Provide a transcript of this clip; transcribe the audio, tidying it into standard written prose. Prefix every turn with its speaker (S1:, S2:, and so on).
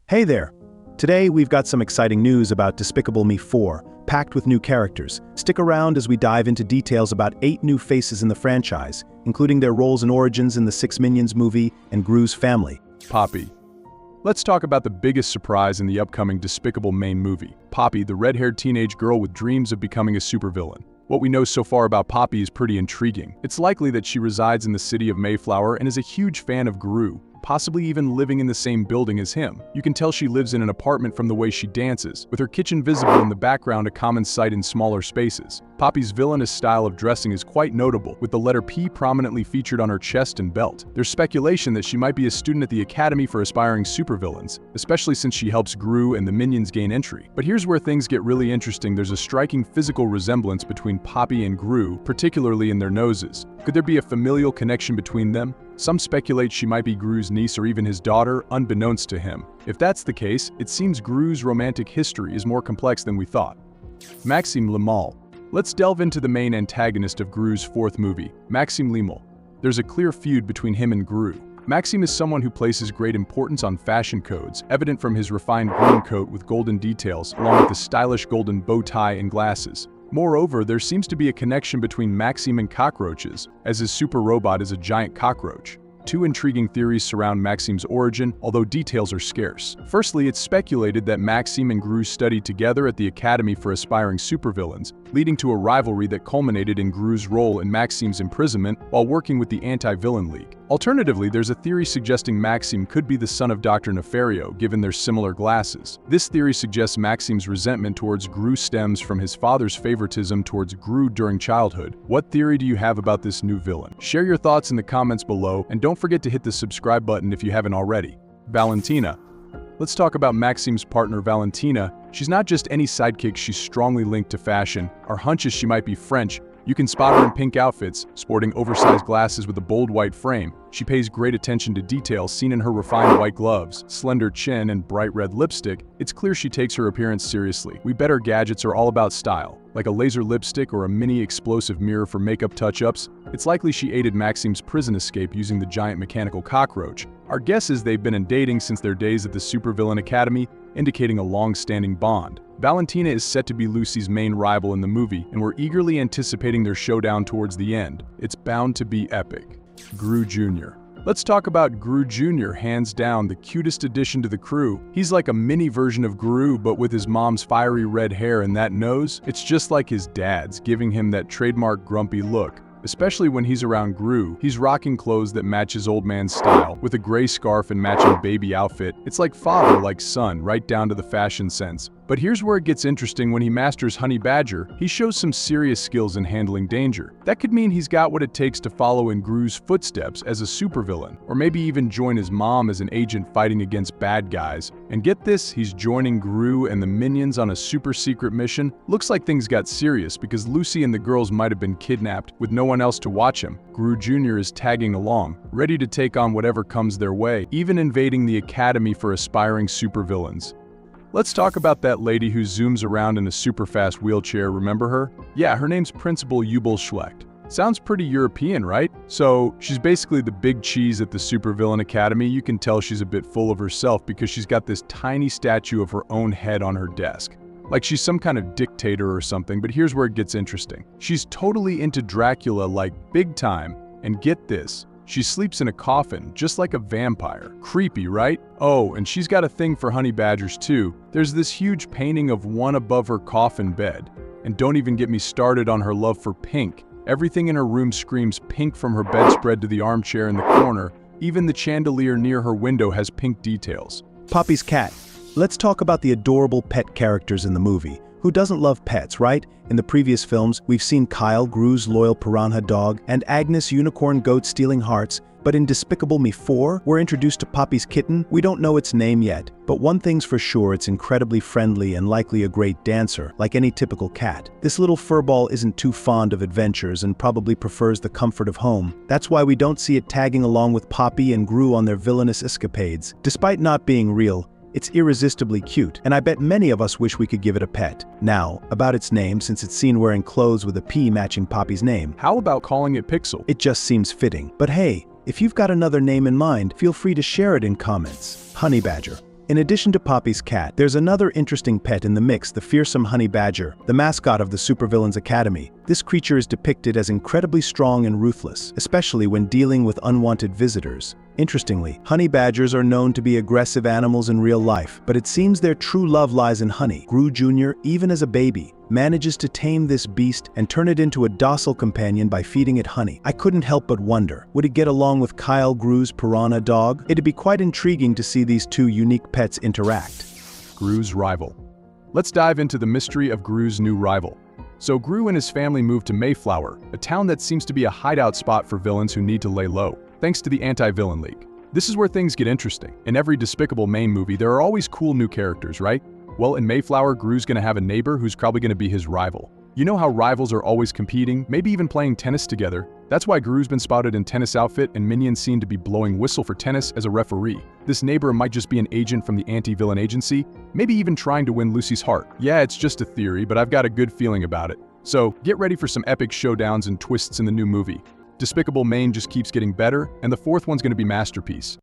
S1: Hey there! Today we've got some exciting news about Despicable Me 4, packed with new characters. Stick around as we dive into details about 8 new faces in the franchise, including their roles and origins in the 6 Minions movie and Gru's family.
S2: Poppy. Let's talk about the biggest surprise in the upcoming Despicable Me movie. Poppy, the red-haired teenage girl with dreams of becoming a supervillain. What we know so far about Poppy is pretty intriguing. It's likely that she resides in the city of Mayflower and is a huge fan of Gru, possibly even living in the same building as him. You can tell she lives in an apartment from the way she dances, with her kitchen visible in the background, a common sight in smaller spaces. Poppy's villainous style of dressing is quite notable, with the letter P prominently featured on her chest and belt. There's speculation that she might be a student at the Academy for Aspiring Supervillains, especially since she helps Gru and the Minions gain entry. But here's where things get really interesting. There's a striking physical resemblance between Poppy and Gru, particularly in their noses. Could there be a familial connection between them? Some speculate she might be Gru's niece or even his daughter, unbeknownst to him. If that's the case, it seems Gru's romantic history is more complex than we thought. Maxime Le Mal. Let's delve into the main antagonist of Gru's 4th movie, Maxime Le Mal. There's a clear feud between him and Gru. Maxime is someone who places great importance on fashion codes, evident from his refined green coat with golden details, along with the stylish golden bow tie and glasses. Moreover, there seems to be a connection between Maxime and cockroaches, as his super robot is a giant cockroach. 2 intriguing theories surround Maxime's origin, although details are scarce. Firstly, it's speculated that Maxime and Gru studied together at the Academy for Aspiring Supervillains, leading to a rivalry that culminated in Gru's role in Maxime's imprisonment while working with the Anti-Villain League. Alternatively, there's a theory suggesting Maxime could be the son of Dr. Nefario, given their similar glasses. This theory suggests Maxime's resentment towards Gru stems from his father's favoritism towards Gru during childhood. What theory do you have about this new villain? Share your thoughts in the comments below, and don't forget to hit the subscribe button if you haven't already. Valentina. Let's talk about Maxime's partner Valentina. She's not just any sidekick, she's strongly linked to fashion. Our hunch is she might be French. You can spot her in pink outfits, sporting oversized glasses with a bold white frame. She pays great attention to details seen in her refined white gloves, slender chin, and bright red lipstick. It's clear she takes her appearance seriously. We bet her gadgets are all about style, like a laser lipstick or a mini explosive mirror for makeup touch-ups. It's likely she aided Maxime's prison escape using the giant mechanical cockroach. Our guess is they've been dating since their days at the Supervillain Academy, indicating a long-standing bond. Valentina is set to be Lucy's main rival in the movie, and we're eagerly anticipating their showdown towards the end. It's bound to be epic. Gru Jr. Let's talk about Gru Jr., hands down the cutest addition to the crew. He's like a mini version of Gru, but with his mom's fiery red hair and that nose. It's just like his dad's, giving him that trademark grumpy look. Especially when he's around Gru, he's rocking clothes that match his old man's style, with a gray scarf and matching baby outfit. It's like father, like son, right down to the fashion sense. But here's where it gets interesting. When he masters Honey Badger, he shows some serious skills in handling danger. That could mean he's got what it takes to follow in Gru's footsteps as a supervillain, or maybe even join his mom as an agent fighting against bad guys. And get this, he's joining Gru and the Minions on a super secret mission. Looks like things got serious because Lucy and the girls might have been kidnapped with no one else to watch him. Gru Jr. is tagging along, ready to take on whatever comes their way, even invading the Academy for Aspiring Supervillains. Let's talk about that lady who zooms around in a super fast wheelchair, remember her? Yeah, her name's Principal Ubelschlecht. Sounds pretty European, right? So, she's basically the big cheese at the Supervillain Academy. You can tell she's a bit full of herself because she's got this tiny statue of her own head on her desk. Like she's some kind of dictator or something, but here's where it gets interesting. She's totally into Dracula, like big time, and get this, she sleeps in a coffin, just like a vampire. Creepy, right? Oh, and she's got a thing for honey badgers too. There's this huge painting of one above her coffin bed. And don't even get me started on her love for pink. Everything in her room screams pink, from her bedspread to the armchair in the corner. Even the chandelier near her window has pink details.
S1: Poppy's cat. Let's talk about the adorable pet characters in the movie. Who doesn't love pets, right? In the previous films, we've seen Kyle, Gru's loyal piranha dog, and Agnes, unicorn goat stealing hearts. But in Despicable Me 4, we're introduced to Poppy's kitten. We don't know its name yet, but one thing's for sure, it's incredibly friendly and likely a great dancer, like any typical cat. This little furball isn't too fond of adventures and probably prefers the comfort of home. That's why we don't see it tagging along with Poppy and Gru on their villainous escapades. Despite not being real, it's irresistibly cute, and I bet many of us wish we could give it a pet. Now, about its name, since it's seen wearing clothes with a P matching Poppy's name.
S2: How about calling it Pixel?
S1: It just seems fitting. But hey, if you've got another name in mind, feel free to share it in comments. Honey Badger. In addition to Poppy's cat, there's another interesting pet in the mix, the fearsome honey badger, the mascot of the Supervillains Academy. This creature is depicted as incredibly strong and ruthless, especially when dealing with unwanted visitors. Interestingly, honey badgers are known to be aggressive animals in real life, but it seems their true love lies in honey. Gru Jr., even as a baby, manages to tame this beast and turn it into a docile companion by feeding it honey. I couldn't help but wonder, would it get along with Kyle Gru's piranha dog? It'd be quite intriguing to see these two unique pets interact.
S2: Gru's rival. Let's dive into the mystery of Gru's new rival. So Gru and his family moved to Mayflower, a town that seems to be a hideout spot for villains who need to lay low, thanks to the Anti-Villain League. This is where things get interesting. In every Despicable Me movie, there are always cool new characters, right? Well, in Mayflower, Gru's gonna have a neighbor who's probably gonna be his rival. You know how rivals are always competing, maybe even playing tennis together? That's why Gru's been spotted in tennis outfit and minions seen to be blowing whistle for tennis as a referee. This neighbor might just be an agent from the anti-villain agency, maybe even trying to win Lucy's heart. Yeah, it's just a theory, but I've got a good feeling about it. So, get ready for some epic showdowns and twists in the new movie. Despicable Me just keeps getting better, and the fourth one's gonna be masterpiece.